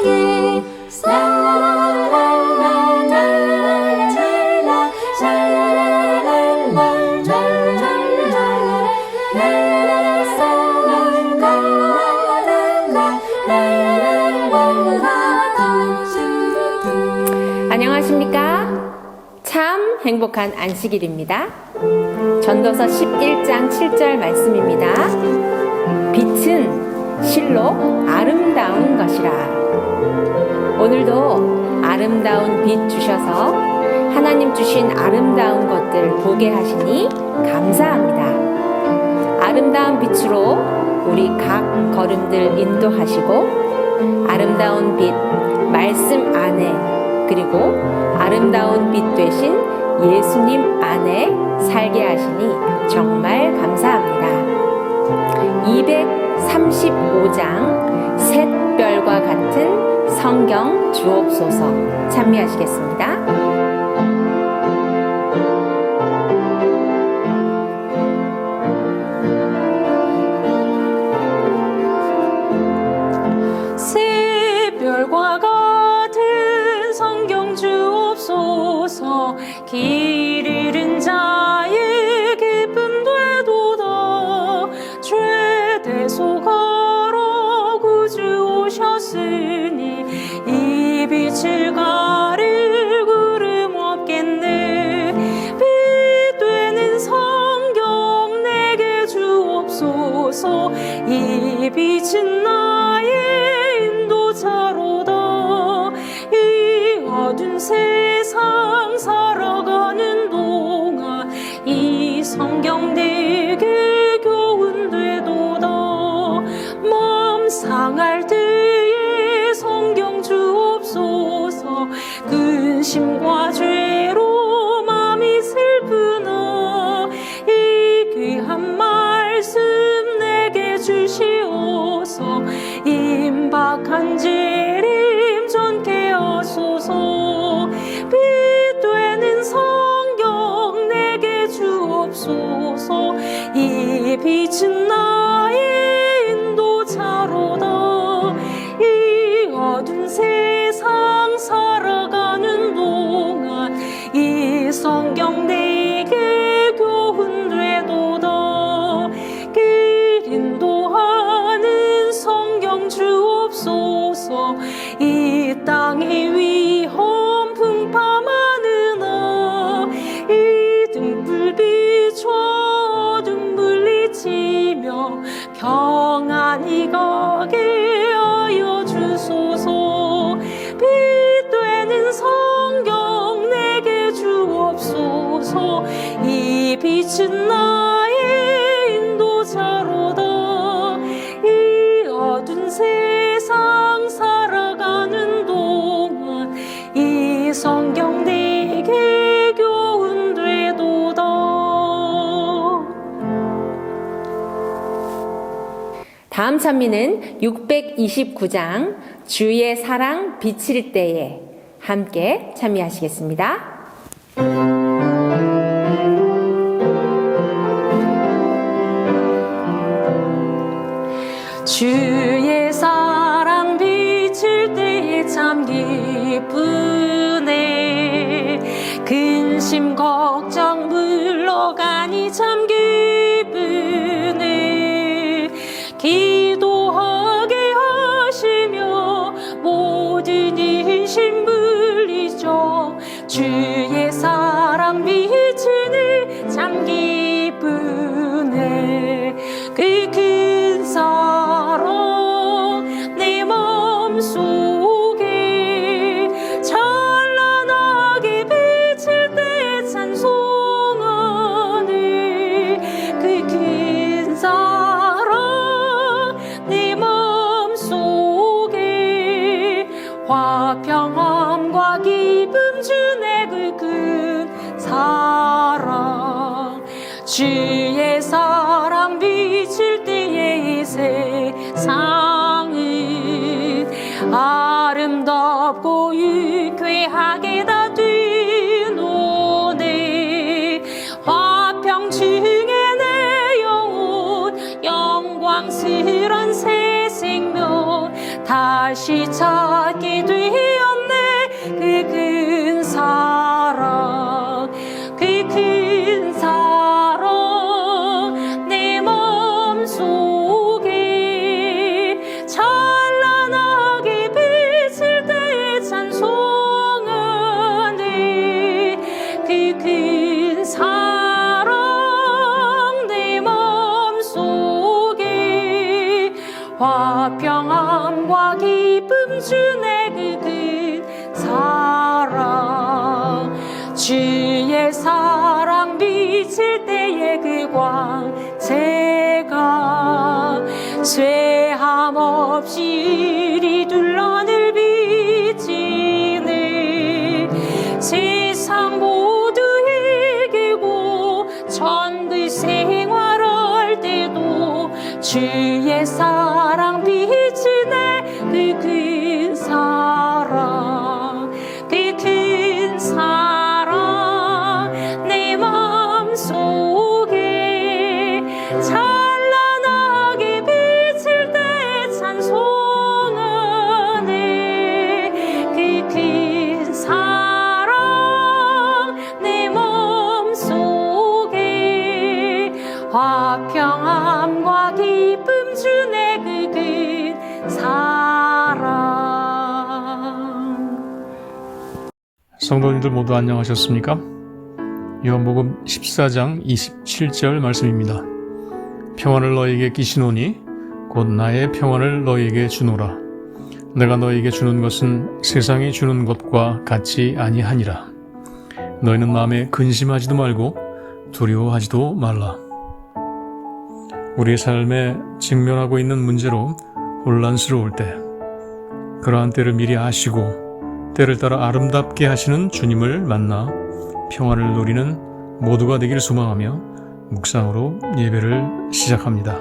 세상에 안녕하십니까? 참 행복한 안식일입니다. 전도서 11장 7절 말씀입니다. 빛은 실로 아름다운 것이라. 오늘도 아름다운 빛 주셔서 하나님 주신 아름다운 것들 보게 하시니 감사합니다. 아름다운 빛으로 우리 각 걸음들 인도하시고 아름다운 빛 말씀 안에 그리고 아름다운 빛 되신 예수님 안에 살게 하시니 정말 감사합니다. 235장 샛별과 같은 성경 주옵소서 찬미하시겠습니다. 새별과 같은 성경 주옵소서. 길 잃은 자의 기쁨 되도다. 죄대 속하러 구주 오셨으니 이 빛을 가릴 구름 없겠네. 빛 되는 성경 내게 주옵소서. 이 빛은 나의 인도자로다. 이 어두운 세상 살아가는 동안 이 성경 내게 교훈 되도다. 마음 상할 때에 성경 주옵소서. 근심과 죄로 마음이 슬프나 이 귀한 말씀 내게 주시옵소서. 임박한 재림 전케 하소서. 빛 되는 성경 내게 주옵소서. 이 빛은 나의 인도자로다. 이 어두운 세상 살아가는 동안 이 성경 내게 교훈 되도다. 길 인도하는 성경 주옵소서. 이 땅의 위험 풍파많으나 이 등불 비춰 어둠 물리치며 평안히 가게 하여 주소서. 빛 되는 성경 내게 주옵소서. 이 빛은 나의 인도자로다. 이 어두운 세상 살아가는 동안 이 성경 내게 교훈 되도다. 다음 찬미는 629장 주의 사랑 비칠 때에 함께 찬미하시겠습니다. 주의 사랑 비칠 때에 참 기쁘네. 근심 걱정 물러가니 참 기쁘네. 기도하게 하시며 모든 인심 물리죠. 주의 사랑 비치니 참 기쁘네. 그 큰 사랑 내 마음속에 찬란하게 비칠 때 찬송하네. 그 큰 사랑 내 마음속에 화평함과 기쁨 주네. 그 큰 사랑 주의 사랑 비칠 때에 이 세상은 아름답고 유쾌하게 다 뛰노네. 화평 중에 내 영혼 영광스런 새 생명 다시 찾게 화평함과 기쁨 주네 그 큰 사랑 주의 사랑 비칠 때의 그 광채가 쇠함 없이 이리 둘러늘 비치네 세상 모두에게고 천국 생활할 때도 주의 사랑 비치네 그 큰 사랑 그 큰 사랑 내 마음속에 찬란하게 비칠 때 찬송하네 그 큰 사랑 내 마음속에 화평함과 기쁨 주네 그 큰 사랑. 성도님들 모두 안녕하셨습니까? 요한복음 14장 27절 말씀입니다. 평안을 너희에게 끼시노니 곧 나의 평안을 너희에게 주노라. 내가 너희에게 주는 것은 세상이 주는 것과 같지 아니하니라. 너희는 마음에 근심하지도 말고 두려워하지도 말라. 우리의 삶에 직면하고 있는 문제로 혼란스러울 때, 그러한 때를 미리 아시고 때를 따라 아름답게 하시는 주님을 만나 평안을 누리는 모두가 되기를 소망하며 묵상으로 예배를 시작합니다.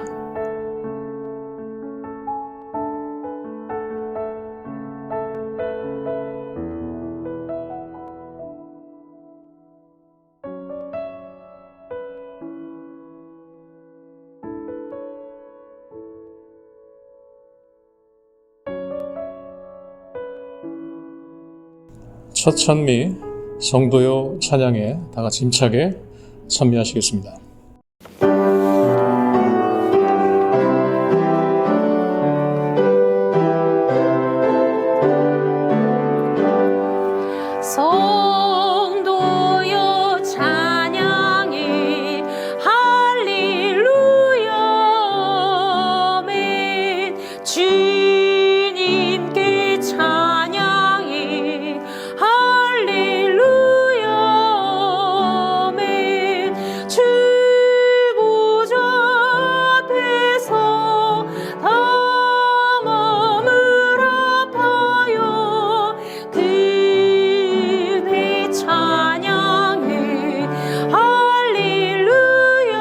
첫 찬미 성도요 찬양에 다 같이 힘차게 참여하시겠습니다. 성도여 찬양해 할렐루야 아멘 주님께 찬양해 할렐루야 아멘 주 보좌 앞에서 다 마음을 아파요 그네 찬양해 할렐루야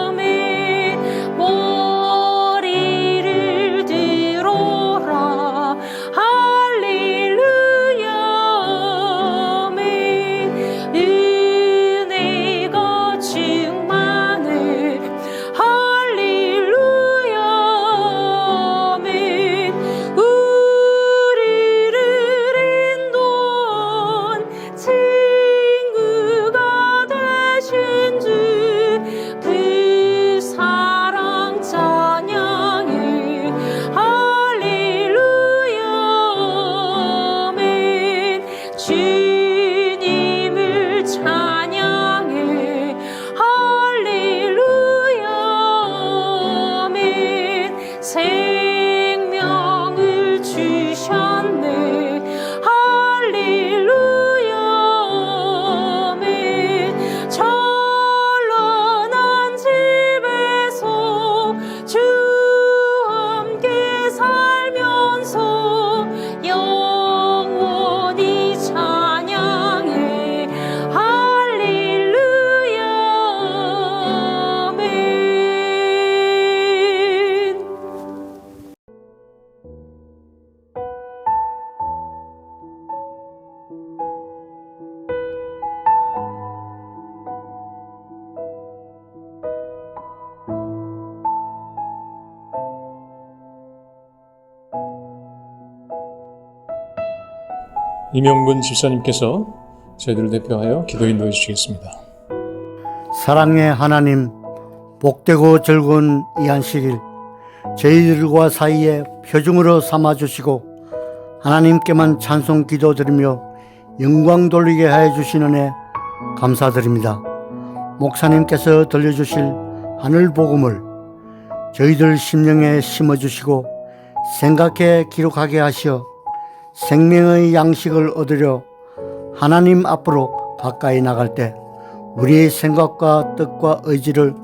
아멘 머리를 들어라 할렐루야 아멘 은혜가 충만해 할렐루야 아멘 우리를 인도한 친구가 되신 주 그 사랑 찬양해 할렐루야 아멘 주님을 찬양해 할렐루야 아멘 생명을 주셨네 할렐루야 아멘 찬란한 집에서 주 함께 살면서 영원히 찬양해 할렐루야 아멘. 이명근 집사님께서 저희들을 대표하여 기도 인도해 주시겠습니다. 사랑의 하나님, 복되고 즐거운 이 안식일 저희들과 사이에 표징으로 삼아주시고 하나님께만 찬송 기도드리며 영광 돌리게 하여 주신 은혜 감사드립니다. 목사님께서 들려주실 하늘 복음을 저희들 심령에 심어주시고 생각해 기록하게 하시어 생명의 양식을 얻으려 하나님 앞으로 가까이 나갈 때 우리의 생각과 뜻과 의지를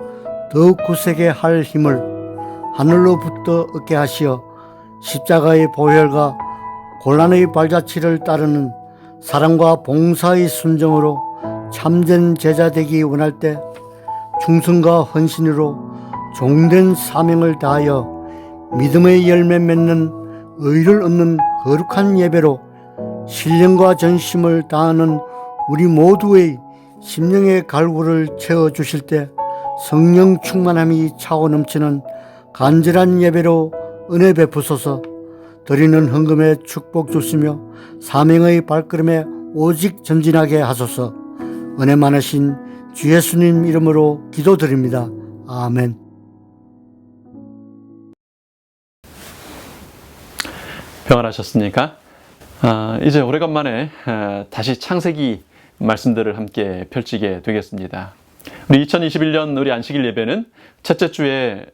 더욱 굳세게 할 힘을 하늘로부터 얻게 하시어 십자가의 보혈과 고난의 발자취를 따르는 사랑과 봉사의 순종으로 참된 제자 되기 원할 때 충성과 헌신으로 종된 사명을 다하여 믿음의 열매 맺는 의를 얻는 거룩한 예배로 신령과 전심을 다하는 우리 모두의 심령의 갈구를 채워주실 때 성령 충만함이 차고 넘치는 간절한 예배로 은혜 베푸소서. 드리는 헌금에 축복 주시며 사명의 발걸음에 오직 전진하게 하소서. 은혜 많으신 주 예수님 이름으로 기도드립니다. 아멘. 평안하셨습니까? 이제 오래간만에 다시 창세기 말씀들을 함께 펼치게 되겠습니다. 우리 2021년 우리 안식일 예배는 첫째 주에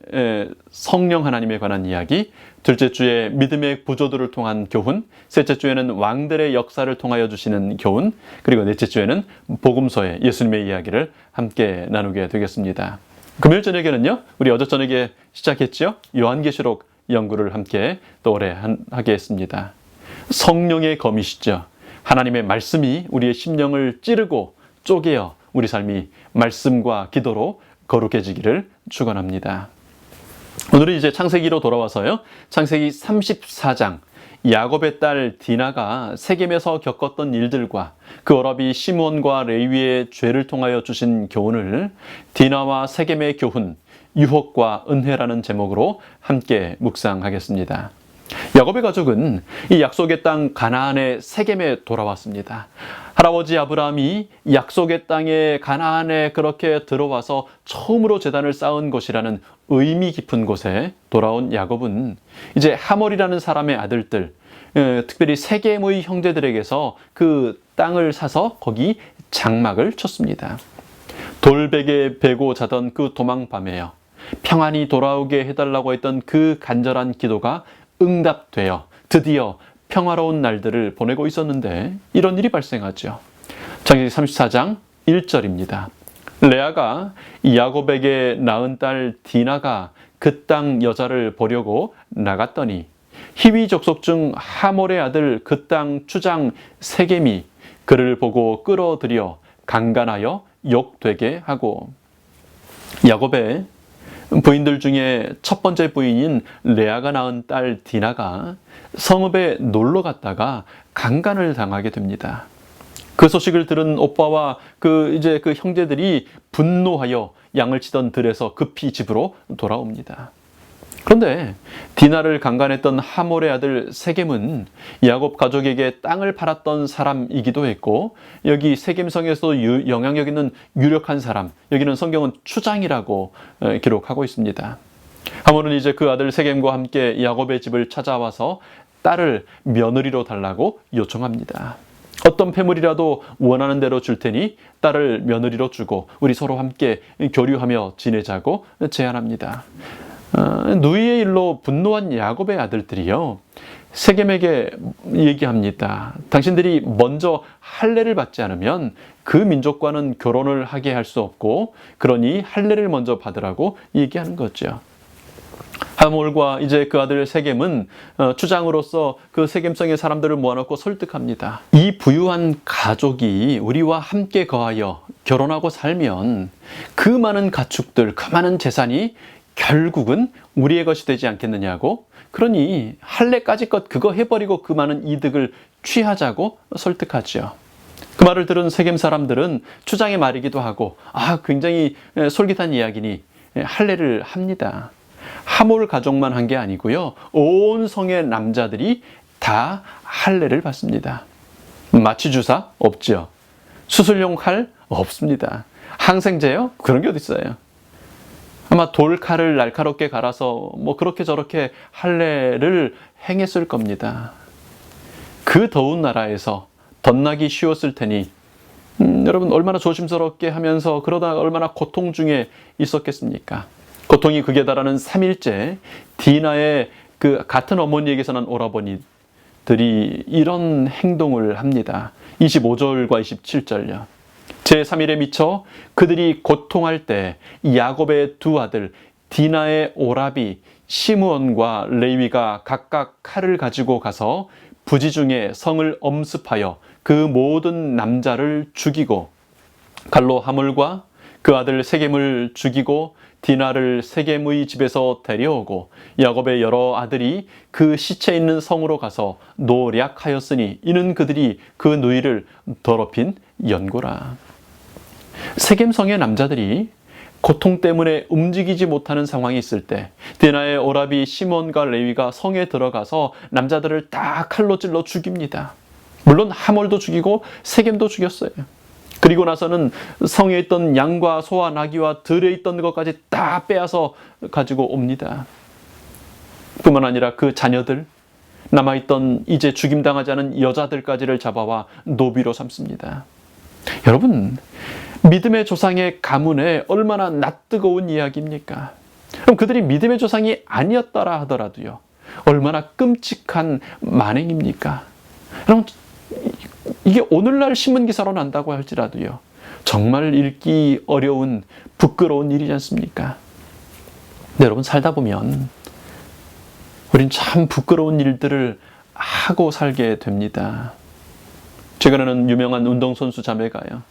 성령 하나님에 관한 이야기, 둘째 주에 믿음의 구조들을 통한 교훈, 셋째 주에는 왕들의 역사를 통하여 주시는 교훈, 그리고 넷째 주에는 복음서의 예수님의 이야기를 함께 나누게 되겠습니다. 금요일 저녁에는요, 우리 어제 저녁에 시작했죠? 요한계시록 연구를 함께 또 오래 하게 했습니다. 성령의 검이시죠. 하나님의 말씀이 우리의 심령을 찌르고 쪼개어 우리 삶이 말씀과 기도로 거룩해지기를 축원합니다. 오늘은 이제 창세기로 돌아와서요. 창세기 34장 야곱의 딸 디나가 세겜에서 겪었던 일들과 그 어라비 시므온과 레위의 죄를 통하여 주신 교훈을 디나와 세겜의 교훈, 유혹과 은혜라는 제목으로 함께 묵상하겠습니다. 야곱의 가족은 이 약속의 땅 가나안의 세겜에 돌아왔습니다. 할아버지 아브라함이 약속의 땅에 가나안에 그렇게 들어와서 처음으로 제단을 쌓은 곳이라는 의미 깊은 곳에 돌아온 야곱은 이제 하몰이라는 사람의 아들들, 특별히 세겜의 형제들에게서 그 땅을 사서 거기 장막을 쳤습니다. 돌베개 베고 자던 그 도망밤에요. 평안히 돌아오게 해달라고 했던 그 간절한 기도가 응답되어 드디어 평화로운 날들을 보내고 있었는데 이런 일이 발생하죠. 창세기 34장 1절입니다. 레아가 야곱에게 낳은 딸 디나가 그 땅 여자를 보려고 나갔더니 히위 족속 중 하몰의 아들 그 땅 추장 세겜이 그를 보고 끌어들여 강간하여 욕되게 하고, 야곱의 부인들 중에 첫 번째 부인인 레아가 낳은 딸 디나가 성읍에 놀러 갔다가 강간을 당하게 됩니다. 그 소식을 들은 오빠와 그 형제들이 분노하여 양을 치던 들에서 급히 집으로 돌아옵니다. 그런데 디나를 강간했던 하몰의 아들 세겜은 야곱 가족에게 땅을 팔았던 사람이기도 했고, 여기 세겜성에서 영향력 있는 유력한 사람, 여기는 성경은 추장이라고 기록하고 있습니다. 하몰은 이제 그 아들 세겜과 함께 야곱의 집을 찾아와서 딸을 며느리로 달라고 요청합니다. 어떤 폐물이라도 원하는 대로 줄 테니 딸을 며느리로 주고 우리 서로 함께 교류하며 지내자고 제안합니다. 누이의 일로 분노한 야곱의 아들들이요, 세겜에게 얘기합니다. 당신들이 먼저 할례를 받지 않으면 그 민족과는 결혼을 하게 할 수 없고, 그러니 할례를 먼저 받으라고 얘기하는 거죠. 하몰과 이제 그 아들 세겜은 추장으로서 그 세겜성의 사람들을 모아놓고 설득합니다. 이 부유한 가족이 우리와 함께 거하여 결혼하고 살면 그 많은 가축들, 그 많은 재산이 결국은 우리의 것이 되지 않겠느냐고, 그러니 할례까지 것 그거 해버리고 그 많은 이득을 취하자고 설득하죠. 그 말을 들은 세겜 사람들은 추장의 말이기도 하고 굉장히 솔깃한 이야기니 할례를 합니다. 하몰 가족만 한 게 아니고요, 온 성의 남자들이 다 할례를 받습니다. 마취 주사 없죠. 수술용 칼 없습니다. 항생제요? 그런 게 어디 있어요. 아마 돌칼을 날카롭게 갈아서 그렇게 저렇게 할례를 행했을 겁니다. 그 더운 나라에서 덧나기 쉬웠을 테니 여러분 얼마나 조심스럽게 하면서 그러다 얼마나 고통 중에 있었겠습니까? 고통이 극에 달하는 3일째 디나의 그 같은 어머니에게서 난 오라버니들이 이런 행동을 합니다. 25절과 27절요. 제3일에 미쳐 그들이 고통할 때 야곱의 두 아들 디나의 오라비 시므온과 레위가 각각 칼을 가지고 가서 부지 중에 성을 엄습하여 그 모든 남자를 죽이고 갈로 하물과 그 아들 세겜을 죽이고 디나를 세겜의 집에서 데려오고 야곱의 여러 아들이 그 시체 있는 성으로 가서 노략하였으니 이는 그들이 그 누이를 더럽힌 연고라. 세겜성의 남자들이 고통 때문에 움직이지 못하는 상황이 있을 때 디나의 오라비 시몬과 레위가 성에 들어가서 남자들을 다 칼로 찔러 죽입니다. 물론 하몰도 죽이고 세겜도 죽였어요. 그리고 나서는 성에 있던 양과 소와 나귀와 들에 있던 것까지 다 빼앗아 가지고 옵니다. 뿐만 아니라 그 자녀들, 남아있던 이제 죽임당하지 않은 여자들까지를 잡아와 노비로 삼습니다. 여러분, 믿음의 조상의 가문에 얼마나 낯뜨거운 이야기입니까? 그럼 그들이 믿음의 조상이 아니었더라 하더라도요, 얼마나 끔찍한 만행입니까? 여러분, 이게 오늘날 신문기사로 난다고 할지라도요, 정말 읽기 어려운 부끄러운 일이지 않습니까? 근데 여러분, 살다 보면 우린 참 부끄러운 일들을 하고 살게 됩니다. 최근에는 유명한 운동선수 자매가요,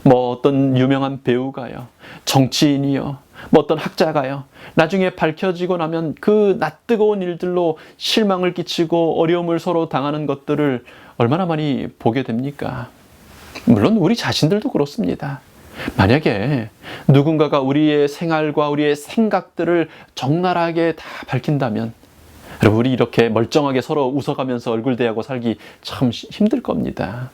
뭐 어떤 유명한 배우가요, 정치인이요, 뭐 어떤 학자가요, 나중에 밝혀지고 나면 그 낯뜨거운 일들로 실망을 끼치고 어려움을 서로 당하는 것들을 얼마나 많이 보게 됩니까? 물론 우리 자신들도 그렇습니다. 만약에 누군가가 우리의 생활과 우리의 생각들을 적나라하게 다 밝힌다면 여러분, 우리 이렇게 멀쩡하게 서로 웃어가면서 얼굴 대하고 살기 참 힘들 겁니다.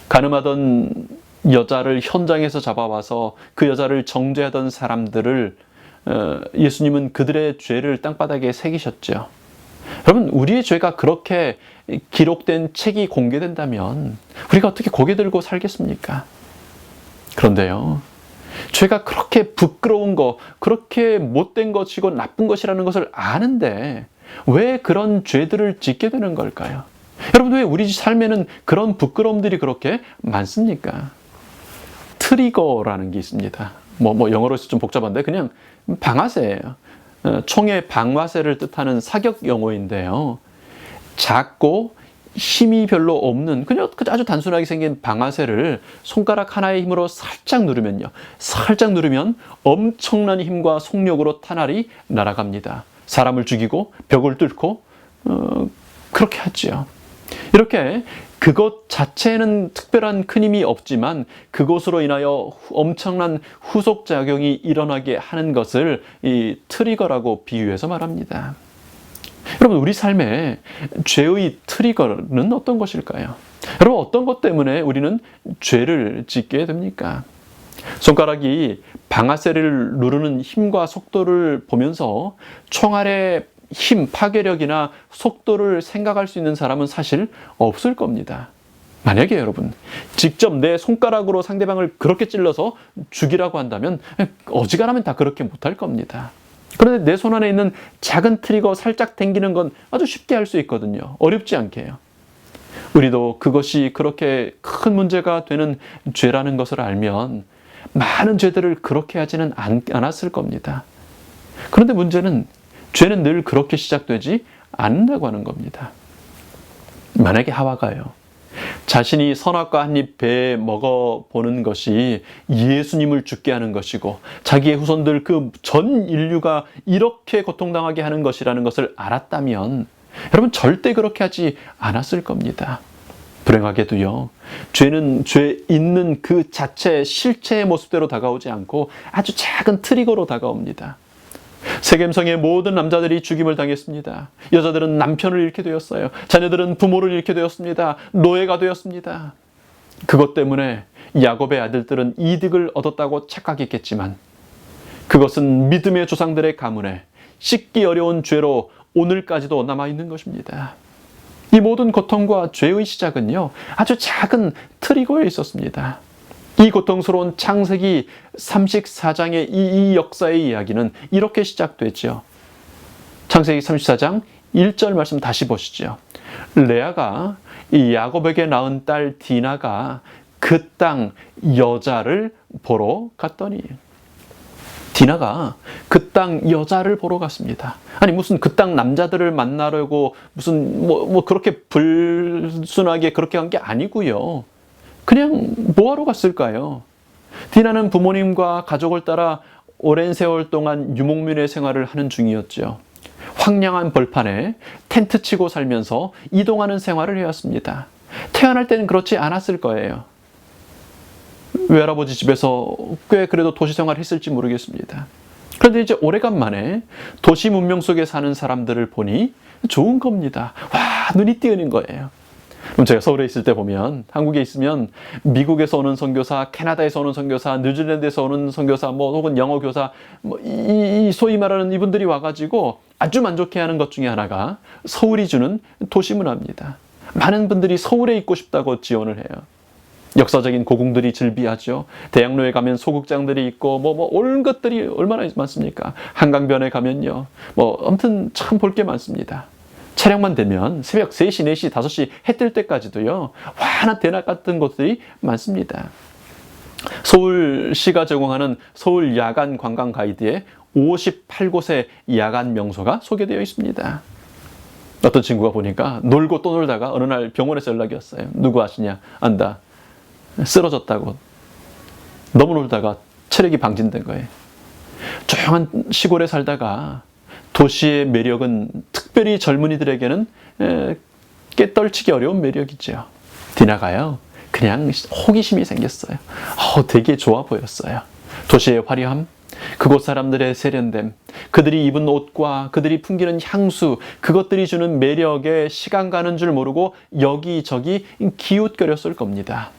가늠하던 여자를 현장에서 잡아와서 그 여자를 정죄하던 사람들을 예수님은 그들의 죄를 땅바닥에 새기셨죠. 여러분, 우리의 죄가 그렇게 기록된 책이 공개된다면 우리가 어떻게 고개 들고 살겠습니까? 그런데요, 죄가 그렇게 부끄러운 거, 그렇게 못된 것이고 나쁜 것이라는 것을 아는데 왜 그런 죄들을 짓게 되는 걸까요? 여러분, 왜 우리 삶에는 그런 부끄러움들이 그렇게 많습니까? 트리거라는 게 있습니다. 영어로 해서 좀 복잡한데 그냥 방아쇠예요. 총의 방아쇠를 뜻하는 사격 용어인데요, 작고 힘이 별로 없는 그냥 아주 단순하게 생긴 방아쇠를 손가락 하나의 힘으로 살짝 누르면요, 살짝 누르면 엄청난 힘과 속력으로 탄알이 날아갑니다. 사람을 죽이고 벽을 뚫고 그렇게 하지요. 이렇게 그것 자체에는 특별한 큰 힘이 없지만 그것으로 인하여 엄청난 후속작용이 일어나게 하는 것을 이 트리거라고 비유해서 말합니다. 여러분, 우리 삶에 죄의 트리거는 어떤 것일까요? 여러분, 어떤 것 때문에 우리는 죄를 짓게 됩니까? 손가락이 방아쇠를 누르는 힘과 속도를 보면서 총알의 힘, 파괴력이나 속도를 생각할 수 있는 사람은 사실 없을 겁니다. 만약에 여러분, 직접 내 손가락으로 상대방을 그렇게 찔러서 죽이라고 한다면 어지간하면 다 그렇게 못할 겁니다. 그런데 내 손 안에 있는 작은 트리거 살짝 당기는 건 아주 쉽게 할 수 있거든요. 어렵지 않게 해요. 우리도 그것이 그렇게 큰 문제가 되는 죄라는 것을 알면 많은 죄들을 그렇게 하지는 않았을 겁니다. 그런데 문제는 죄는 늘 그렇게 시작되지 않는다고 하는 겁니다. 만약에 하와가요, 자신이 선악과 한 입 배에 먹어보는 것이 예수님을 죽게 하는 것이고 자기의 후손들 그 전 인류가 이렇게 고통당하게 하는 것이라는 것을 알았다면 여러분, 절대 그렇게 하지 않았을 겁니다. 불행하게도요, 죄는 죄 있는 그 자체 실체의 모습대로 다가오지 않고 아주 작은 트리거로 다가옵니다. 세겜성의 모든 남자들이 죽임을 당했습니다. 여자들은 남편을 잃게 되었어요. 자녀들은 부모를 잃게 되었습니다. 노예가 되었습니다. 그것 때문에 야곱의 아들들은 이득을 얻었다고 착각했겠지만 그것은 믿음의 조상들의 가문에 씻기 어려운 죄로 오늘까지도 남아있는 것입니다. 이 모든 고통과 죄의 시작은요, 아주 작은 트리거에 있었습니다. 이 고통스러운 창세기 34장의 이 역사의 이야기는 이렇게 시작되죠. 창세기 34장 1절 말씀 다시 보시죠. 레아가 이 야곱에게 낳은 딸 디나가 그 땅 여자를 보러 갔더니, 디나가 그 땅 여자를 보러 갔습니다. 아니 무슨 그 땅 남자들을 만나려고 무슨 뭐 그렇게 불순하게 그렇게 간 게 아니고요. 그냥 뭐하러 갔을까요? 디나는 부모님과 가족을 따라 오랜 세월 동안 유목민의 생활을 하는 중이었죠. 황량한 벌판에 텐트 치고 살면서 이동하는 생활을 해왔습니다. 태어날 때는 그렇지 않았을 거예요. 외할아버지 집에서 꽤 그래도 도시 생활을 했을지 모르겠습니다. 그런데 이제 오래간만에 도시 문명 속에 사는 사람들을 보니 좋은 겁니다. 와, 눈이 띄어는 거예요. 그럼 제가 서울에 있을 때 보면, 한국에 있으면 미국에서 오는 선교사, 캐나다에서 오는 선교사, 뉴질랜드에서 오는 선교사, 혹은 영어 교사, 이 소위 말하는 이분들이 와가지고 아주 만족해하는 것 중에 하나가 서울이 주는 도시 문화입니다. 많은 분들이 서울에 있고 싶다고 지원을 해요. 역사적인 고궁들이 즐비하죠. 대학로에 가면 소극장들이 있고 온 것들이 얼마나 많습니까? 한강변에 가면요. 아무튼 참 볼 게 많습니다. 촬영만 되면 새벽 3시, 4시, 5시 해 뜰 때까지도요. 환한 대낮 같은 곳들이 많습니다. 서울시가 제공하는 서울 야간 관광 가이드에 58곳의 야간 명소가 소개되어 있습니다. 어떤 친구가 보니까 놀고 또 놀다가 어느 날 병원에서 연락이 왔어요. 누구 아시냐? 안다. 쓰러졌다고. 너무 놀다가 체력이 방진된 거예요. 조용한 시골에 살다가 도시의 매력은 특별히 젊은이들에게는 깨떨치기 어려운 매력이죠. 디나가요. 그냥 호기심이 생겼어요. 되게 좋아 보였어요. 도시의 화려함, 그곳 사람들의 세련됨, 그들이 입은 옷과 그들이 풍기는 향수, 그것들이 주는 매력에 시간 가는 줄 모르고 여기저기 기웃거렸을 겁니다.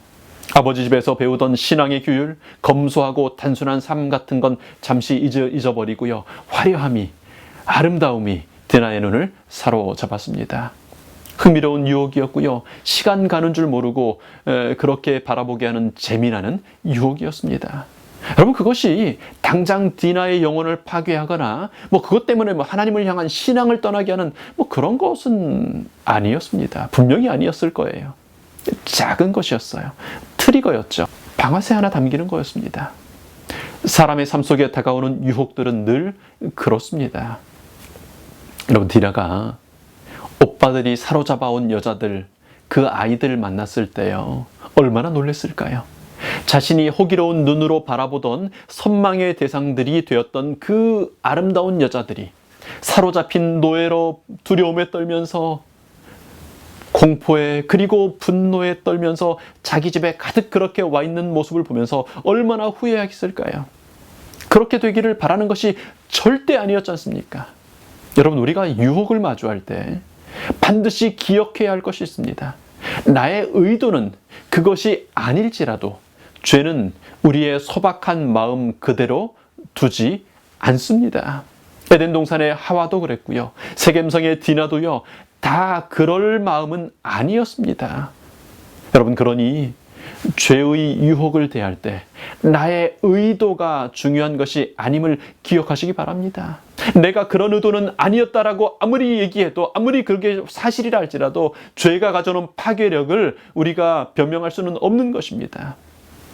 아버지 집에서 배우던 신앙의 규율, 검소하고 단순한 삶 같은 건 잠시 잊어버리고요. 화려함이, 아름다움이 디나의 눈을 사로잡았습니다. 흥미로운 유혹이었고요. 시간 가는 줄 모르고 그렇게 바라보게 하는 재미나는 유혹이었습니다. 여러분, 그것이 당장 디나의 영혼을 파괴하거나 그것 때문에 하나님을 향한 신앙을 떠나게 하는 그런 것은 아니었습니다. 분명히 아니었을 거예요. 작은 것이었어요. 트리거였죠. 방아쇠 하나 담기는 거였습니다. 사람의 삶 속에 다가오는 유혹들은 늘 그렇습니다. 여러분, 디나가 오빠들이 사로잡아온 여자들, 그 아이들 만났을 때요. 얼마나 놀랐을까요? 자신이 호기로운 눈으로 바라보던 선망의 대상들이 되었던 그 아름다운 여자들이 사로잡힌 노예로 두려움에 떨면서 공포에 그리고 분노에 떨면서 자기 집에 가득 그렇게 와 있는 모습을 보면서 얼마나 후회하겠을까요? 그렇게 되기를 바라는 것이 절대 아니었지 않습니까? 여러분, 우리가 유혹을 마주할 때 반드시 기억해야 할 것이 있습니다. 나의 의도는 그것이 아닐지라도 죄는 우리의 소박한 마음 그대로 두지 않습니다. 에덴 동산의 하와도 그랬고요. 세겜성의 디나도요. 다 그럴 마음은 아니었습니다. 여러분, 그러니 죄의 유혹을 대할 때 나의 의도가 중요한 것이 아님을 기억하시기 바랍니다. 내가 그런 의도는 아니었다라고 아무리 얘기해도, 아무리 그게 사실이라 할지라도 죄가 가져오는 파괴력을 우리가 변명할 수는 없는 것입니다.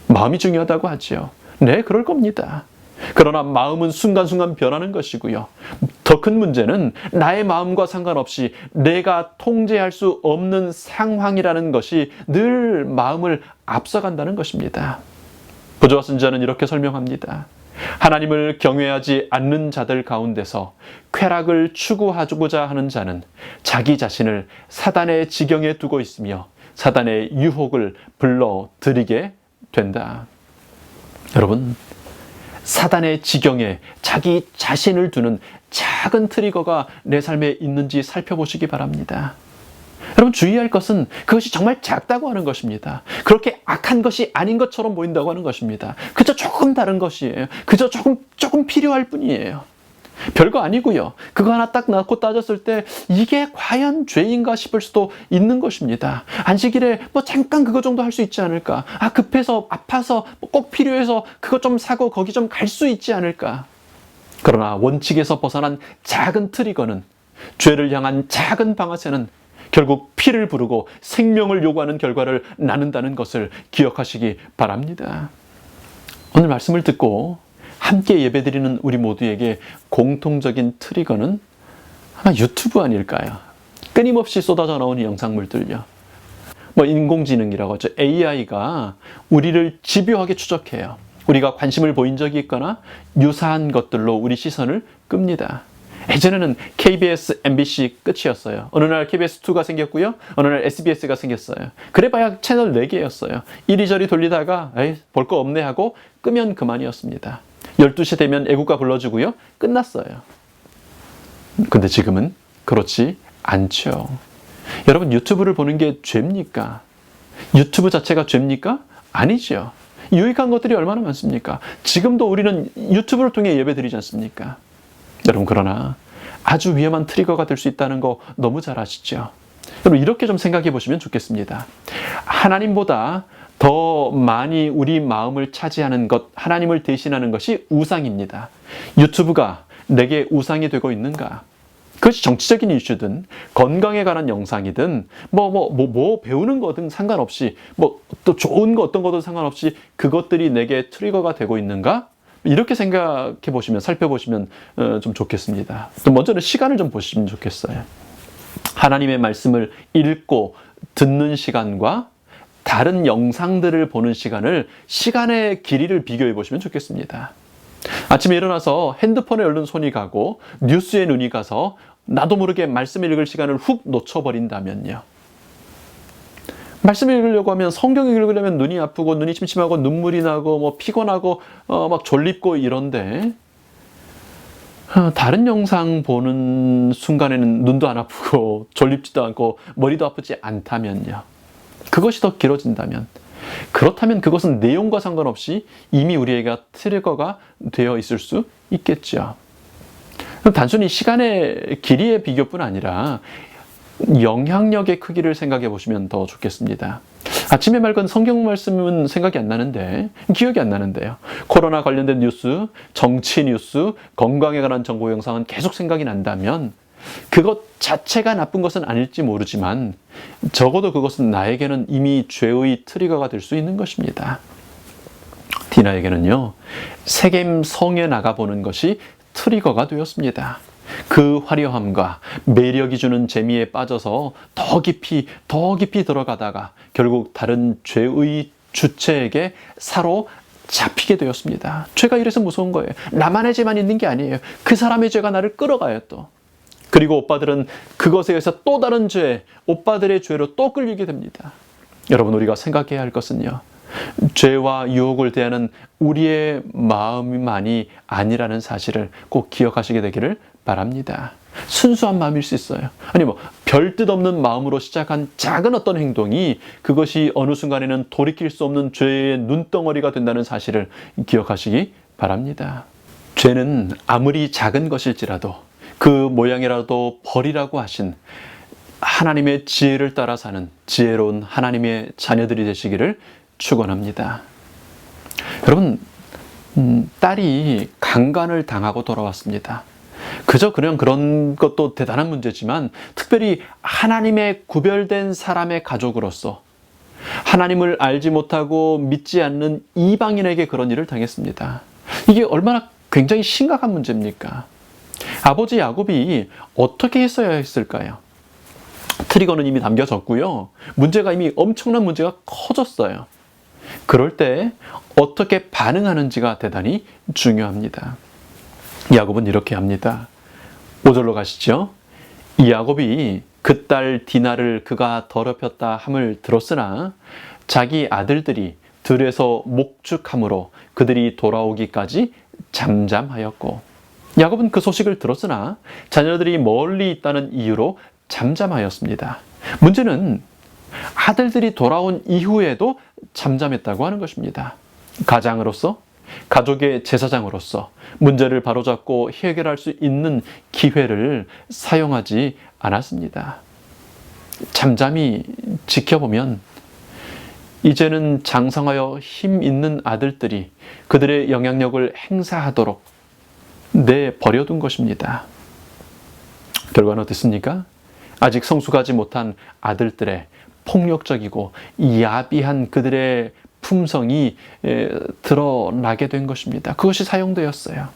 마음이 중요하다고 하죠. 네, 그럴 겁니다. 그러나 마음은 순간순간 변하는 것이고요. 더 큰 문제는 나의 마음과 상관없이 내가 통제할 수 없는 상황이라는 것이 늘 마음을 앞서간다는 것입니다. 부조와 선지자는 이렇게 설명합니다. 하나님을 경외하지 않는 자들 가운데서 쾌락을 추구하고자 하는 자는 자기 자신을 사단의 지경에 두고 있으며 사단의 유혹을 불러들이게 된다. 여러분, 사단의 지경에 자기 자신을 두는 작은 트리거가 내 삶에 있는지 살펴보시기 바랍니다. 여러분, 주의할 것은 그것이 정말 작다고 하는 것입니다. 그렇게 악한 것이 아닌 것처럼 보인다고 하는 것입니다. 그저 조금 다른 것이에요. 그저 조금 필요할 뿐이에요. 별거 아니고요. 그거 하나 딱 낳고 따졌을 때 이게 과연 죄인가 싶을 수도 있는 것입니다. 안식일에 잠깐 그거 정도 할 수 있지 않을까? 급해서 아파서 꼭 필요해서 그거 좀 사고 거기 좀 갈 수 있지 않을까? 그러나 원칙에서 벗어난 작은 트리거는, 죄를 향한 작은 방아쇠는 결국 피를 부르고 생명을 요구하는 결과를 낳는다는 것을 기억하시기 바랍니다. 오늘 말씀을 듣고 함께 예배드리는 우리 모두에게 공통적인 트리거는 아마 유튜브 아닐까요? 끊임없이 쏟아져 나오는 영상물들요. 인공지능이라고 하죠. AI가 우리를 집요하게 추적해요. 우리가 관심을 보인 적이 있거나 유사한 것들로 우리 시선을 끕니다. 예전에는 KBS, MBC 끝이었어요. 어느 날 KBS2가 생겼고요. 어느 날 SBS가 생겼어요. 그래봐야 채널 4개였어요. 이리저리 돌리다가 볼 거 없네 하고 끄면 그만이었습니다. 12시 되면 애국가 불러주고요. 끝났어요. 근데 지금은 그렇지 않죠. 여러분, 유튜브를 보는 게 죄입니까? 유튜브 자체가 죄입니까? 아니죠. 유익한 것들이 얼마나 많습니까? 지금도 우리는 유튜브를 통해 예배드리지 않습니까? 여러분, 그러나 아주 위험한 트리거가 될 수 있다는 거 너무 잘 아시죠? 여러분, 이렇게 좀 생각해 보시면 좋겠습니다. 하나님보다 더 많이 우리 마음을 차지하는 것, 하나님을 대신하는 것이 우상입니다. 유튜브가 내게 우상이 되고 있는가? 그것이 정치적인 이슈든 건강에 관한 영상이든 뭐 배우는 거든 상관없이, 또 좋은 거 어떤 거든 상관없이 그것들이 내게 트리거가 되고 있는가? 이렇게 생각해 보시면, 살펴보시면 좀 좋겠습니다. 또 먼저는 시간을 좀 보시면 좋겠어요. 하나님의 말씀을 읽고 듣는 시간과 다른 영상들을 보는 시간의 길이를 비교해 보시면 좋겠습니다. 아침에 일어나서 핸드폰에 얼른 손이 가고 뉴스에 눈이 가서 나도 모르게 말씀을 읽을 시간을 훅 놓쳐버린다면요. 말씀을 읽으려고 하면, 성경을 읽으려면 눈이 아프고 눈이 침침하고 눈물이 나고 피곤하고 막 졸립고 이런데, 다른 영상 보는 순간에는 눈도 안 아프고 졸립지도 않고 머리도 아프지 않다면요. 그것이 더 길어진다면, 그렇다면 그것은 내용과 상관없이 이미 우리에게 트리거가 되어 있을 수 있겠죠. 단순히 시간의 길이의 비교뿐 아니라 영향력의 크기를 생각해 보시면 더 좋겠습니다. 아침에 맑은 성경 말씀은 생각이 안 나는데, 기억이 안 나는데요. 코로나 관련된 뉴스, 정치 뉴스, 건강에 관한 정보 영상은 계속 생각이 난다면 그것 자체가 나쁜 것은 아닐지 모르지만 적어도 그것은 나에게는 이미 죄의 트리거가 될 수 있는 것입니다. 디나에게는요, 세겜 성에 나가보는 것이 트리거가 되었습니다. 그 화려함과 매력이 주는 재미에 빠져서 더 깊이 들어가다가 결국 다른 죄의 주체에게 사로잡히게 되었습니다. 죄가 이래서 무서운 거예요. 나만의 죄만 있는 게 아니에요. 그 사람의 죄가 나를 끌어가요 또. 그리고 오빠들은 그것에 의해서 또 다른 죄, 오빠들의 죄로 또 끌리게 됩니다. 여러분, 우리가 생각해야 할 것은요, 죄와 유혹을 대하는 우리의 마음만이 아니라는 사실을 꼭 기억하시게 되기를 바랍니다. 순수한 마음일 수 있어요. 아니 별뜻 없는 마음으로 시작한 작은 어떤 행동이 그것이 어느 순간에는 돌이킬 수 없는 죄의 눈덩어리가 된다는 사실을 기억하시기 바랍니다. 죄는 아무리 작은 것일지라도 그 모양이라도 버리라고 하신 하나님의 지혜를 따라 사는 지혜로운 하나님의 자녀들이 되시기를 축원합니다. 여러분, 딸이 강간을 당하고 돌아왔습니다. 그저 그런 것도 대단한 문제지만, 특별히 하나님의 구별된 사람의 가족으로서 하나님을 알지 못하고 믿지 않는 이방인에게 그런 일을 당했습니다. 이게 얼마나 굉장히 심각한 문제입니까? 아버지 야곱이 어떻게 했어야 했을까요? 트리거는 이미 남겨졌고요. 문제가 이미 엄청난 문제가 커졌어요. 그럴 때 어떻게 반응하는지가 대단히 중요합니다. 야곱은 이렇게 합니다. 5절로 가시죠. 이 야곱이 그 딸 디나를 그가 더럽혔다 함을 들었으나 자기 아들들이 들에서 목축함으로 그들이 돌아오기까지 잠잠하였고, 야곱은 그 소식을 들었으나 자녀들이 멀리 있다는 이유로 잠잠하였습니다. 문제는 아들들이 돌아온 이후에도 잠잠했다고 하는 것입니다. 가장으로서, 가족의 제사장으로서 문제를 바로잡고 해결할 수 있는 기회를 사용하지 않았습니다. 잠잠히 지켜보면 이제는 장성하여 힘 있는 아들들이 그들의 영향력을 행사하도록 내버려둔 것입니다. 결과는 어땠습니까? 아직 성숙하지 못한 아들들의 폭력적이고 야비한 그들의 품성이 드러나게 된 것입니다. 그것이 사용되었어요.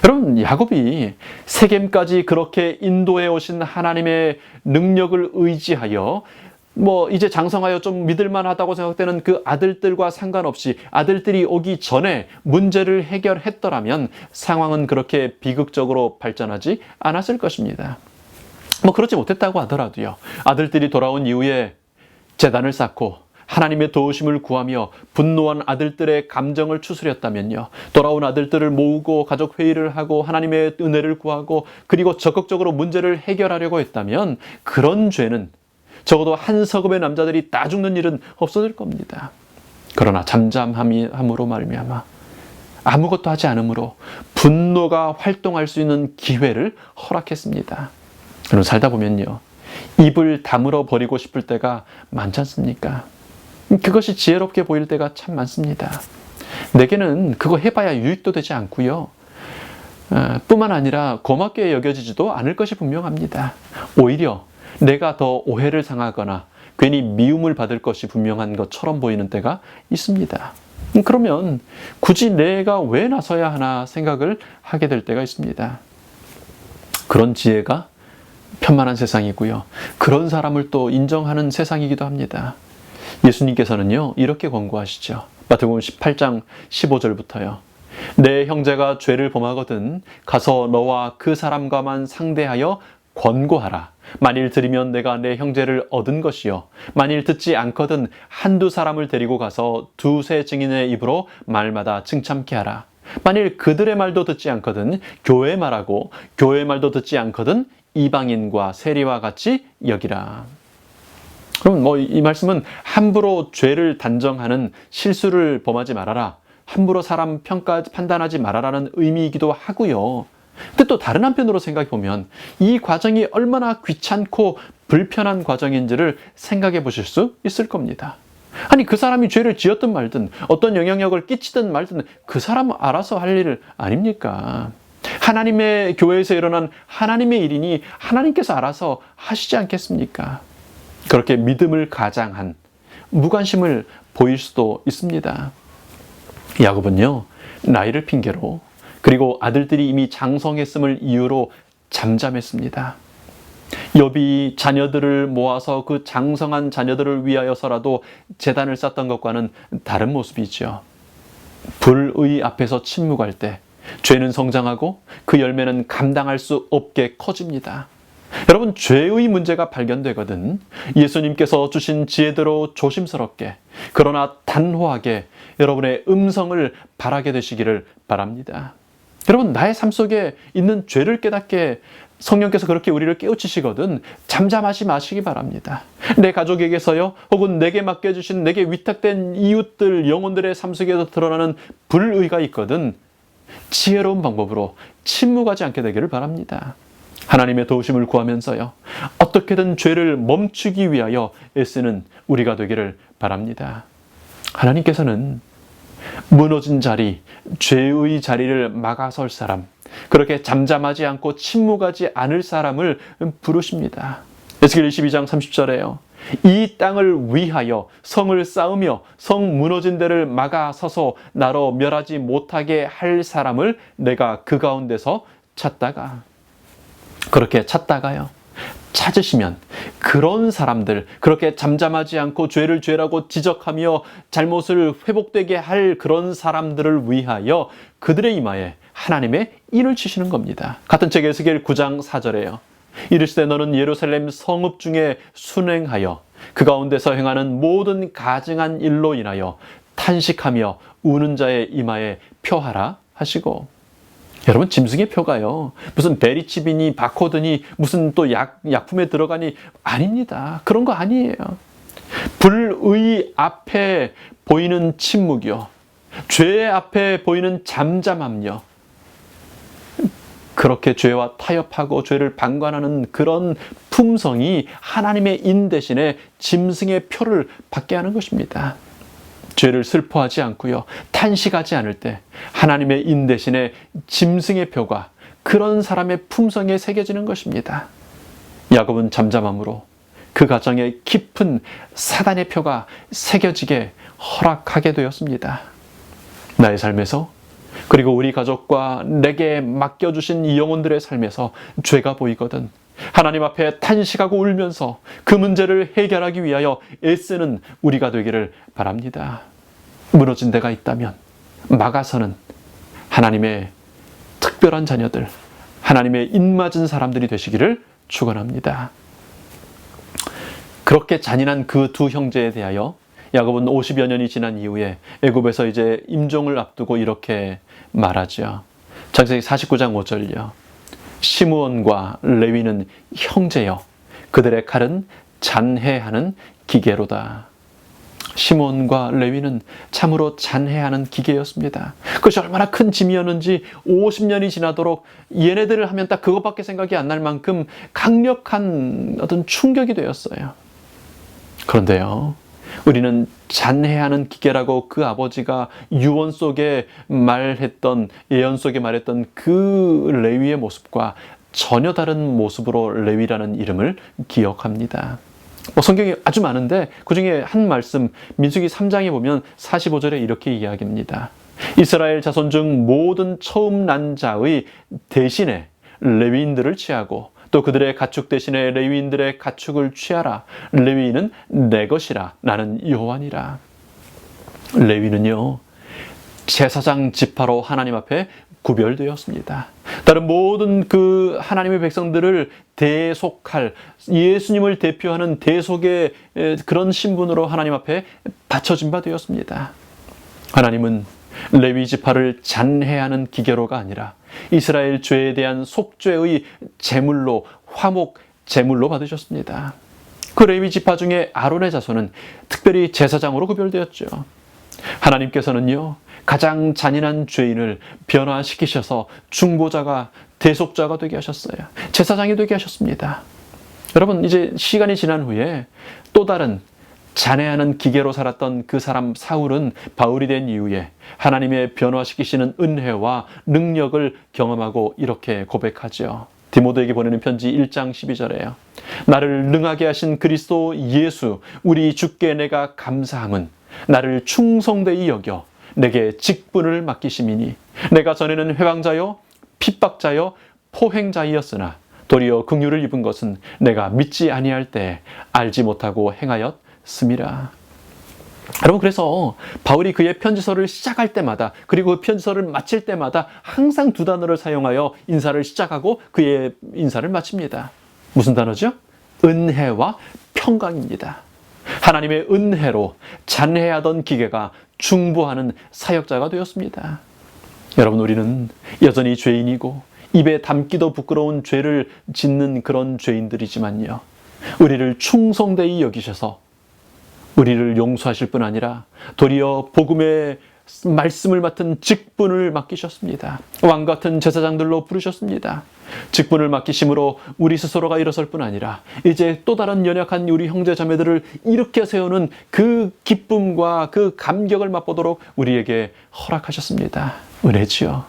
여러분, 야곱이 세겜까지 그렇게 인도해 오신 하나님의 능력을 의지하여 이제 장성하여 좀 믿을만하다고 생각되는 그 아들들과 상관없이 아들들이 오기 전에 문제를 해결했더라면 상황은 그렇게 비극적으로 발전하지 않았을 것입니다. 그렇지 못했다고 하더라도요, 아들들이 돌아온 이후에 제단을 쌓고 하나님의 도우심을 구하며 분노한 아들들의 감정을 추스렸다면요, 돌아온 아들들을 모으고 가족 회의를 하고 하나님의 은혜를 구하고 그리고 적극적으로 문제를 해결하려고 했다면 그런 죄는 적어도 한 서금의 남자들이 다 죽는 일은 없어질 겁니다. 그러나 잠잠함으로 말미암아 아무것도 하지 않으므로 분노가 활동할 수 있는 기회를 허락했습니다. 여러분, 살다 보면요, 입을 다물어 버리고 싶을 때가 많지 않습니까? 그것이 지혜롭게 보일 때가 참 많습니다. 내게는 그거 해봐야 유익도 되지 않고요, 뿐만 아니라 고맙게 여겨지지도 않을 것이 분명합니다. 오히려 내가 더 오해를 당하거나 괜히 미움을 받을 것이 분명한 것처럼 보이는 때가 있습니다. 그러면 굳이 내가 왜 나서야 하나 생각을 하게 될 때가 있습니다. 그런 지혜가 편만한 세상이고요, 그런 사람을 또 인정하는 세상이기도 합니다. 예수님께서는요, 이렇게 권고하시죠. 마태복음 18장 15절부터요. 내 형제가 죄를 범하거든 가서 너와 그 사람과만 상대하여 권고하라. 만일 들으면 내가 내 형제를 얻은 것이요, 만일 듣지 않거든 한두 사람을 데리고 가서 두세 증인의 입으로 말마다 칭찬케 하라. 만일 그들의 말도 듣지 않거든 교회의 말하고 교회의 말도 듣지 않거든 이방인과 세리와 같이 여기라. 그럼 이 말씀은 함부로 죄를 단정하는, 실수를 범하지 말아라, 함부로 사람 판단하지 말아라는 의미이기도 하고요. 근데 또 다른 한편으로 생각해 보면 이 과정이 얼마나 귀찮고 불편한 과정인지를 생각해 보실 수 있을 겁니다. 아니, 그 사람이 죄를 지었든 말든 어떤 영향력을 끼치든 말든 그 사람은 알아서 할 일 아닙니까? 하나님의 교회에서 일어난 하나님의 일이니 하나님께서 알아서 하시지 않겠습니까? 그렇게 믿음을 가장한 무관심을 보일 수도 있습니다. 야곱은요, 나이를 핑계로 그리고 아들들이 이미 장성했음을 이유로 잠잠했습니다. 욥이 자녀들을 모아서 그 장성한 자녀들을 위하여서라도 제단을 쌓던 것과는 다른 모습이죠. 불의 앞에서 침묵할 때 죄는 성장하고 그 열매는 감당할 수 없게 커집니다. 여러분, 죄의 문제가 발견되거든 예수님께서 주신 지혜대로 조심스럽게 그러나 단호하게 여러분의 음성을 바라게 되시기를 바랍니다. 여러분, 나의 삶 속에 있는 죄를 깨닫게 성령께서 그렇게 우리를 깨우치시거든 잠잠하지 마시기 바랍니다. 내 가족에게서요, 혹은 내게 맡겨주신, 내게 위탁된 이웃들, 영혼들의 삶 속에서 드러나는 불의가 있거든 지혜로운 방법으로 침묵하지 않게 되기를 바랍니다. 하나님의 도우심을 구하면서요, 어떻게든 죄를 멈추기 위하여 애쓰는 우리가 되기를 바랍니다. 하나님께서는 무너진 자리, 죄의 자리를 막아설 사람, 그렇게 잠잠하지 않고 침묵하지 않을 사람을 부르십니다. 에스겔 22장 30절에요. 이 땅을 위하여 성을 쌓으며 성 무너진 데를 막아서서 나로 멸하지 못하게 할 사람을 내가 그 가운데서 찾다가, 그렇게 찾다가요, 찾으시면 그런 사람들, 그렇게 잠잠하지 않고 죄를 죄라고 지적하며 잘못을 회복되게 할 그런 사람들을 위하여 그들의 이마에 하나님의 인을 치시는 겁니다. 같은 책 에스겔 9장 4절에요. 이르시되 너는 예루살렘 성읍 중에 순행하여 그 가운데서 행하는 모든 가증한 일로 인하여 탄식하며 우는 자의 이마에 표하라 하시고, 여러분, 짐승의 표가요, 무슨 베리칩이니 바코드니 무슨 또 약품에 들어가니 아닙니다. 그런 거 아니에요. 불의 앞에 보이는 침묵이요, 죄 앞에 보이는 잠잠함요, 그렇게 죄와 타협하고 죄를 방관하는 그런 품성이 하나님의 인 대신에 짐승의 표를 받게 하는 것입니다. 죄를 슬퍼하지 않고요, 탄식하지 않을 때 하나님의 인 대신에 짐승의 표가 그런 사람의 품성에 새겨지는 것입니다. 야곱은 잠잠함으로 그 가정에 깊은 사단의 표가 새겨지게 허락하게 되었습니다. 나의 삶에서, 그리고 우리 가족과 내게 맡겨주신 이 영혼들의 삶에서 죄가 보이거든 하나님 앞에 탄식하고 울면서 그 문제를 해결하기 위하여 애쓰는 우리가 되기를 바랍니다. 무너진 데가 있다면 막아서는 하나님의 특별한 자녀들, 하나님의 입맞은 사람들이 되시기를 축원합니다. 그렇게 잔인한 그 두 형제에 대하여 야곱은 50여 년이 지난 이후에 애굽에서 이제 임종을 앞두고 이렇게 말하죠. 창세기 49장 5절요. 시므온과 레위는 형제여, 그들의 칼은 잔해하는 기계로다. 시므온과 레위는 참으로 잔해하는 기계였습니다. 그것이 얼마나 큰 짐이었는지 50년이 지나도록 얘네들을 하면 딱 그것밖에 생각이 안 날 만큼 강력한 어떤 충격이 되었어요. 그런데요, 우리는 잔해하는 기계라고 그 아버지가 유언 속에 말했던, 예언 속에 말했던 그 레위의 모습과 전혀 다른 모습으로 레위라는 이름을 기억합니다. 성경이 아주 많은데 그 중에 한 말씀, 민수기 3장에 보면 45절에 이렇게 이야기합니다. 이스라엘 자손 중 모든 처음 난 자의 대신에 레위인들을 취하고 또 그들의 가축 대신에 레위인들의 가축을 취하라. 레위인은 내 것이라. 나는 여호와니라. 레위는요, 제사장 지파로 하나님 앞에 구별되었습니다. 다른 모든 그 하나님의 백성들을 대속할, 예수님을 대표하는 대속의 그런 신분으로 하나님 앞에 바쳐진 바 되었습니다. 하나님은 레위 지파를 잔해하는 기계로가 아니라 이스라엘 죄에 대한 속죄의 제물로, 화목 제물로 받으셨습니다. 그 레위 지파 중에 아론의 자손은 특별히 제사장으로 구별되었죠. 하나님께서는요, 가장 잔인한 죄인을 변화시키셔서 중보자가, 대속자가 되게 하셨어요. 제사장이 되게 하셨습니다. 여러분, 이제 시간이 지난 후에 또 다른 잔해하는 기계로 살았던 그 사람 사울은 바울이 된 이후에 하나님의 변화시키시는 은혜와 능력을 경험하고 이렇게 고백하죠. 디모데에게 보내는 편지 1장 12절에요. 나를 능하게 하신 그리스도 예수 우리 주께 내가 감사함은 나를 충성되이 여겨 내게 직분을 맡기심이니 내가 전에는 회방자요 핍박자요 포행자이었으나 도리어 긍휼을 입은 것은 내가 믿지 아니할 때 알지 못하고 행하였음이라. 여러분, 그래서 바울이 그의 편지서를 시작할 때마다, 그리고 그 편지서를 마칠 때마다 항상 두 단어를 사용하여 인사를 시작하고 그의 인사를 마칩니다. 무슨 단어죠? 은혜와 평강입니다. 하나님의 은혜로 잔해하던 기계가 중보하는 사역자가 되었습니다. 여러분, 우리는 여전히 죄인이고 입에 담기도 부끄러운 죄를 짓는 그런 죄인들이지만요, 우리를 충성되이 여기셔서 우리를 용서하실 뿐 아니라 도리어 복음의 말씀을 맡은 직분을 맡기셨습니다. 왕같은 제사장들로 부르셨습니다. 직분을 맡기심으로 우리 스스로가 일어설 뿐 아니라 이제 또 다른 연약한 우리 형제 자매들을 일으켜 세우는 그 기쁨과 그 감격을 맛보도록 우리에게 허락하셨습니다. 은혜지요.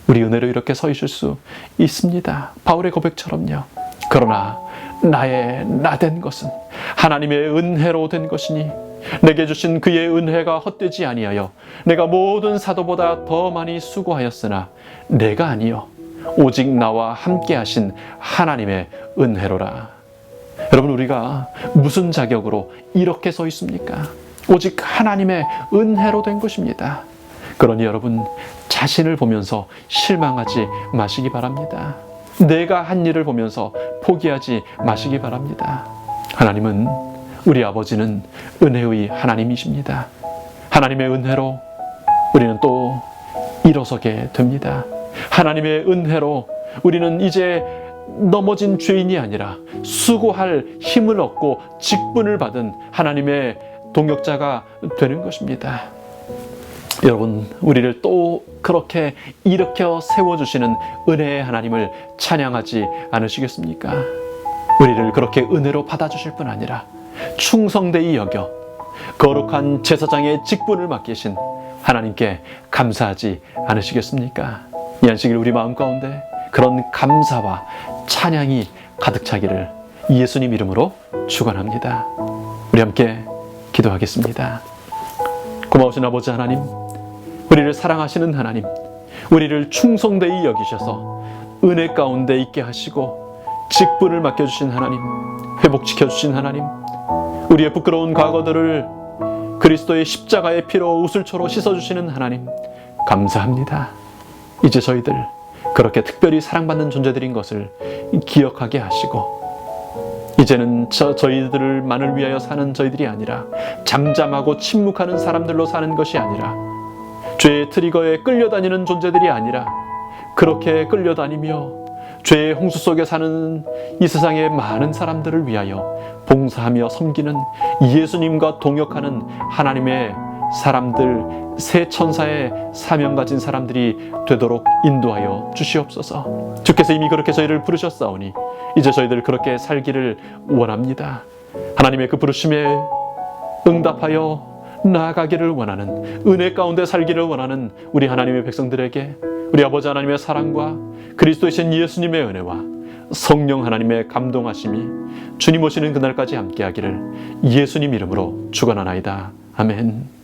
우리 은혜로 이렇게 서 있을 수 있습니다. 바울의 고백처럼요. 그러나 나의 나 된 것은 하나님의 은혜로 된 것이니 내게 주신 그의 은혜가 헛되지 아니하여 내가 모든 사도보다 더 많이 수고하였으나 내가 아니요 오직 나와 함께 하신 하나님의 은혜로라. 여러분, 우리가 무슨 자격으로 이렇게 서 있습니까? 오직 하나님의 은혜로 된 것입니다. 그러니 여러분, 자신을 보면서 실망하지 마시기 바랍니다. 내가 한 일을 보면서 포기하지 마시기 바랍니다. 하나님은, 우리 아버지는 은혜의 하나님이십니다. 하나님의 은혜로 우리는 또 일어서게 됩니다. 하나님의 은혜로 우리는 이제 넘어진 죄인이 아니라 수고할 힘을 얻고 직분을 받은 하나님의 동역자가 되는 것입니다. 여러분, 우리를 또 그렇게 일으켜 세워주시는 은혜의 하나님을 찬양하지 않으시겠습니까? 우리를 그렇게 은혜로 받아주실 뿐 아니라 충성되이 여겨 거룩한 제사장의 직분을 맡기신 하나님께 감사하지 않으시겠습니까? 이 안식일 우리 마음 가운데 그런 감사와 찬양이 가득 차기를 예수님 이름으로 축원합니다. 우리 함께 기도하겠습니다. 고마우신 아버지 하나님, 우리를 사랑하시는 하나님, 우리를 충성되이 여기셔서 은혜 가운데 있게 하시고 직분을 맡겨주신 하나님, 회복시켜주신 하나님, 우리의 부끄러운 과거들을 그리스도의 십자가의 피로 우슬초로 씻어주시는 하나님, 감사합니다. 이제 저희들 그렇게 특별히 사랑받는 존재들인 것을 기억하게 하시고, 이제는 저희들만을 위하여 사는 저희들이 아니라 잠잠하고 침묵하는 사람들로 사는 것이 아니라 죄의 트리거에 끌려다니는 존재들이 아니라 그렇게 끌려다니며 죄의 홍수 속에 사는 이 세상의 많은 사람들을 위하여 봉사하며 섬기는 예수님과 동역하는 하나님의 사람들, 새 천사의 사명 가진 사람들이 되도록 인도하여 주시옵소서. 주께서 이미 그렇게 저희를 부르셨사오니 이제 저희들 그렇게 살기를 원합니다. 하나님의 그 부르심에 응답하여 나아가기를 원하는, 은혜 가운데 살기를 원하는 우리 하나님의 백성들에게 우리 아버지 하나님의 사랑과 그리스도이신 예수님의 은혜와 성령 하나님의 감동하심이 주님 오시는 그날까지 함께하기를 예수님 이름으로 축원하나이다. 아멘.